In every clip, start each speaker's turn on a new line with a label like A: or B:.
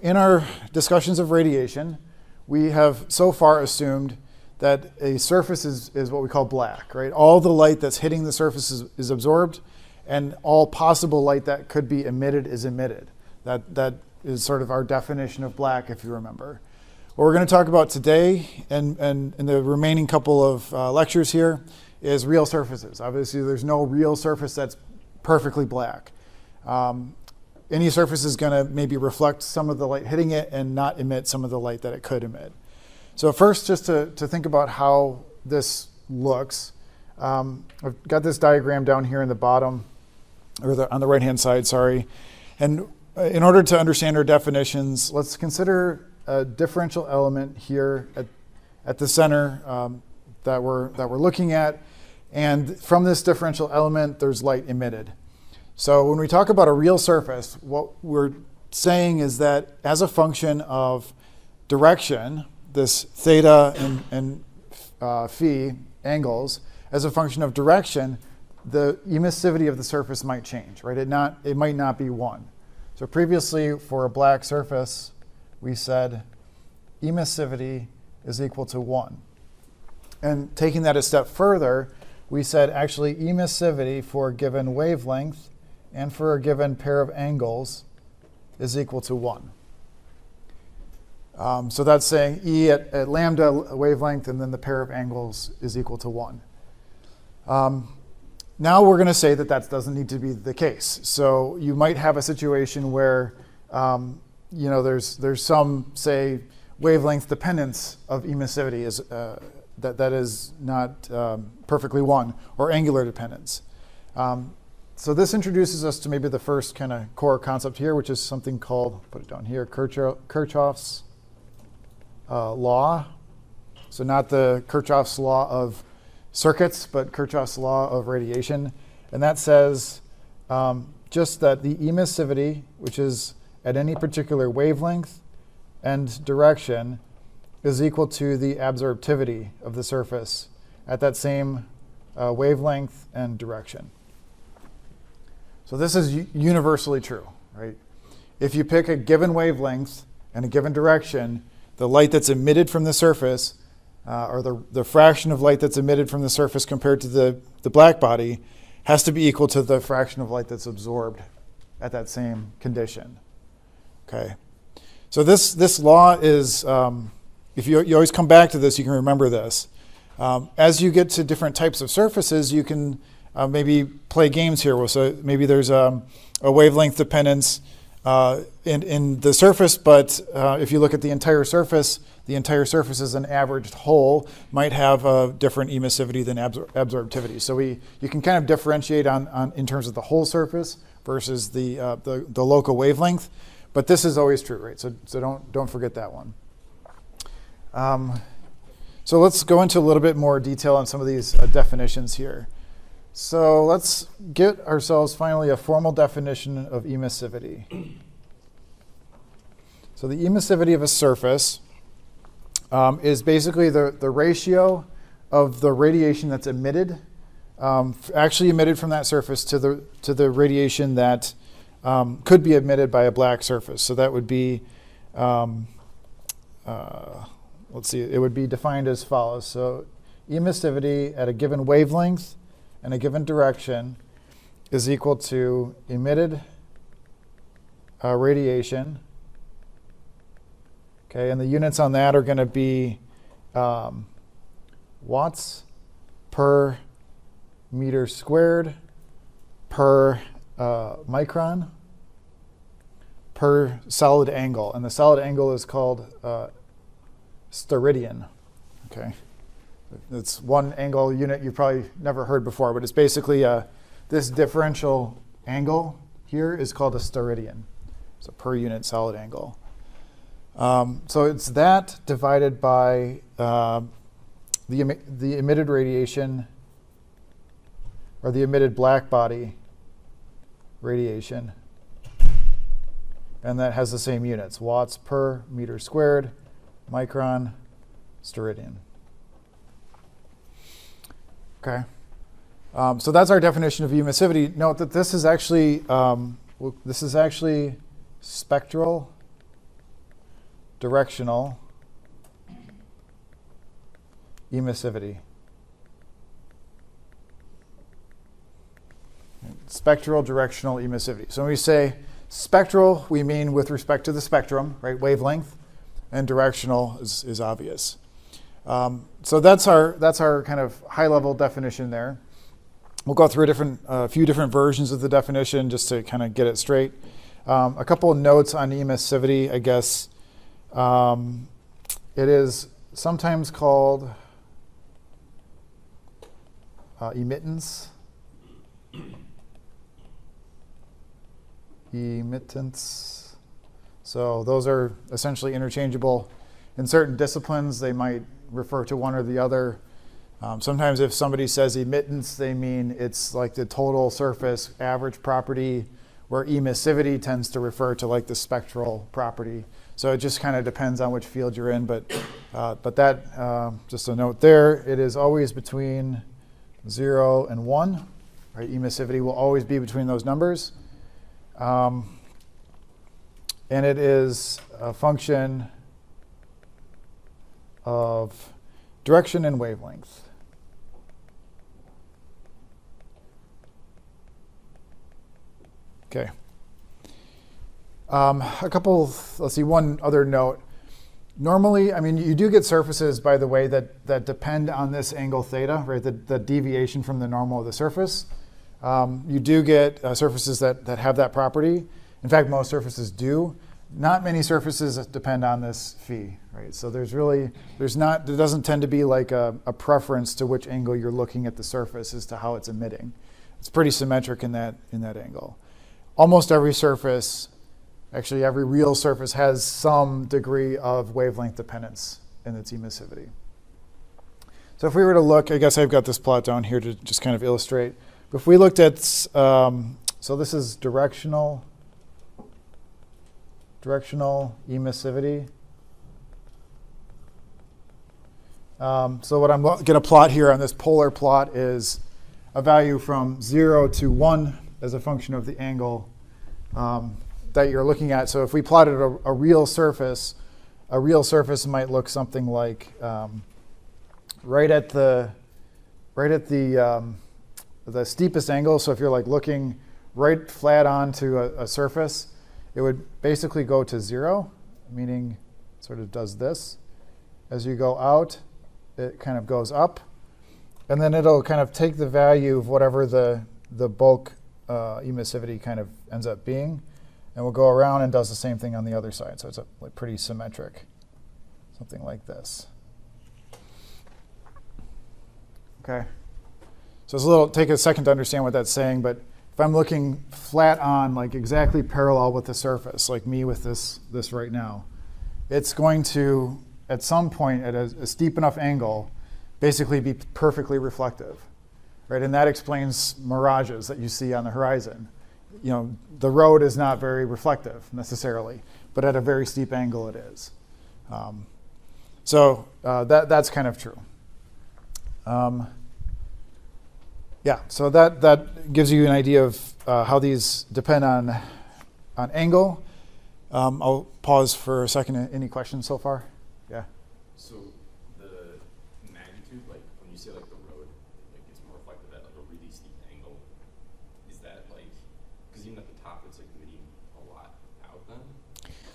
A: in our discussions of radiation, we have so far assumed that a surface is what we call black, right? All the light that's hitting the surface is absorbed, and all possible light that could be emitted is emitted. That is sort of our definition of black, if you remember. What we're going to talk about today and in the remaining couple of lectures here is real surfaces. Obviously, there's no real surface that's perfectly black. Any surface is going to maybe reflect some of the light hitting it and not emit some of the light that it could emit. So first, just to think about how this looks, I've got this diagram down here in the bottom, or on the right-hand side, sorry. And in order to understand our definitions, let's consider a differential element here at the center that we're looking at. And from this differential element, there's light emitted. So when we talk about a real surface, what we're saying is that as a function of direction, this theta and phi angles, as a function of direction, the emissivity of the surface might change, right? It might not be 1. So previously, for a black surface, we said emissivity is equal to 1. And taking that a step further, we said actually emissivity for a given wavelength and for a given pair of angles is equal to 1. So that's saying E at lambda wavelength and then the pair of angles is equal to 1. Now we're going to say that doesn't need to be the case. So you might have a situation where there's some, say, wavelength dependence of emissivity that is not perfectly 1, or angular dependence. So this introduces us to maybe the first kind of core concept here, which is something called, put it down here, Kirchhoff's law. So not the Kirchhoff's law of circuits, but Kirchhoff's law of radiation. And that says just that the emissivity, which is at any particular wavelength and direction, is equal to the absorptivity of the surface at that same wavelength and direction. So this is universally true, right? If you pick a given wavelength and a given direction, the light that's emitted from the surface, or the fraction of light that's emitted from the surface compared to the black body, has to be equal to the fraction of light that's absorbed at that same condition. Okay. So this law is, if you always come back to this, you can remember this. As you get to different types of surfaces, you can maybe play games here. So maybe there's a wavelength dependence in the surface, but if you look at the entire surface as an averaged whole might have a different emissivity than absorptivity. So you can kind of differentiate in terms of the whole surface versus the local wavelength, but this is always true, right? So don't forget that one. So let's go into a little bit more detail on some of these definitions here. So let's get ourselves finally a formal definition of emissivity. So the emissivity of a surface is basically the ratio of the radiation that's emitted, actually emitted from that surface to the radiation that could be emitted by a black surface. So that would be, let's see, it would be defined as follows. So emissivity at a given wavelength and a given direction is equal to emitted radiation. Okay, and the units on that are going to be watts per meter squared per micron per solid angle. And the solid angle is called steradian. Okay. It's one angle unit you've probably never heard before, but it's basically this differential angle here is called a steradian. So per unit solid angle. So it's that divided by the emitted radiation, or the emitted black body radiation. And that has the same units, watts per meter squared, micron, steradian. Okay. So that's our definition of emissivity. Note that this is actually spectral directional emissivity. Spectral directional emissivity. So when we say spectral, we mean with respect to the spectrum, right, wavelength, and directional is obvious. So that's our kind of high-level definition there. We'll go through a few different versions of the definition just to kind of get it straight. A couple of notes on emissivity, I guess. It is sometimes called emittance. Emittance. So those are essentially interchangeable. In certain disciplines, they might refer to one or the other. Sometimes if somebody says emittance, they mean it's like the total surface average property, where emissivity tends to refer to like the spectral property. So it just kind of depends on which field you're in. But that, just a note there, it is always between 0 and 1. Right? Emissivity will always be between those numbers. And it is a function of direction and wavelength. Okay. One other note. Normally, I mean, you do get surfaces, by the way, that depend on this angle theta, right? The deviation from the normal of the surface. You do get surfaces that have that property. In fact, most surfaces do. Not many surfaces depend on this phi, right? So there doesn't tend to be like a preference to which angle you're looking at the surface as to how it's emitting. It's pretty symmetric in that angle. Almost every surface, actually every real surface, has some degree of wavelength dependence in its emissivity. So if we were to look, I guess I've got this plot down here to just kind of illustrate. But if we looked at, so this is directional emissivity. So what I'm going to plot here on this polar plot is a value from 0 to 1 as a function of the angle that you're looking at. So if we plotted a real surface might look something like right at the steepest angle. So if you're like looking right flat onto a surface, it would basically go to 0, meaning it sort of does this. As you go out, it kind of goes up. And then it'll kind of take the value of whatever the bulk emissivity kind of ends up being, and we'll go around and does the same thing on the other side. So it's pretty symmetric, something like this. Okay. So take a second to understand what that's saying, but if I'm looking flat on, like exactly parallel with the surface, like me with this right now, it's going to, at some point at a steep enough angle, basically be perfectly reflective, right? And that explains mirages that you see on the horizon. You know, the road is not very reflective necessarily, but at a very steep angle it is. So that's kind of true. Yeah, so that gives you an idea of how these depend on angle. I'll pause for a second. Any questions so far? Yeah.
B: So the magnitude, like when you say like the road, like it's more reflective at like a really steep angle, is that like, because even at the top it's like emitting a lot out then?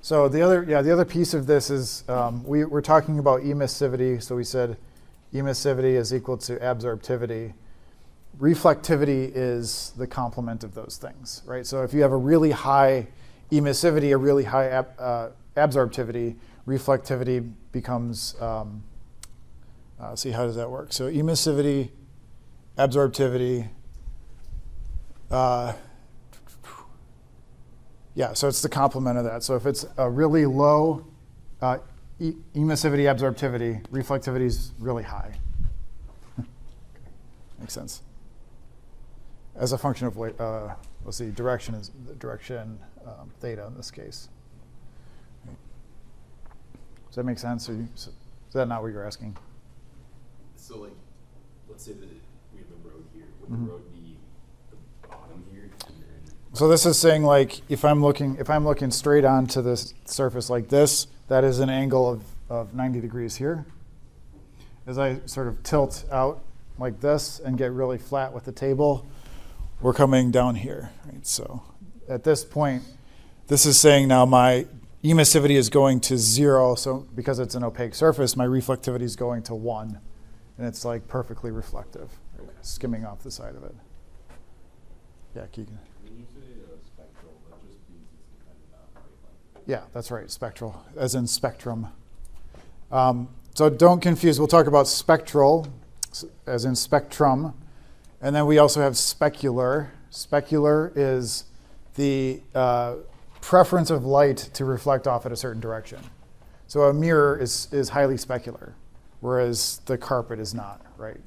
A: So the other piece of this is we're talking about emissivity. So we said emissivity is equal to absorptivity. Reflectivity is the complement of those things, right? So if you have a really high emissivity, a really high absorptivity, reflectivity becomes, see, how does that work? So emissivity, absorptivity, yeah, so it's the complement of that. So if it's a really low emissivity, absorptivity, reflectivity is really high. Makes sense. As a function of, let's see, direction is direction theta in this case. Does that make sense? Is that not what you're asking?
B: So, like, let's say that we have the road here. Would the road be the bottom here? And then...
A: So this is saying, like, if I'm looking straight onto this surface like this, that is an angle of 90 degrees here. As I sort of tilt out like this and get really flat with the table, we're coming down here. Right? So at this point, this is saying now my emissivity is going to 0. So because it's an opaque surface, my reflectivity is going to 1. And it's like perfectly reflective, right? Skimming off the side of it. Yeah, Keegan.
C: When you say spectral, that just means it's dependent on wavelength.
A: Yeah, that's right, spectral, as in spectrum. So don't confuse, we'll talk about spectral, as in spectrum, and then we also have specular. Specular is the preference of light to reflect off at a certain direction. So a mirror is highly specular, whereas the carpet is not, right?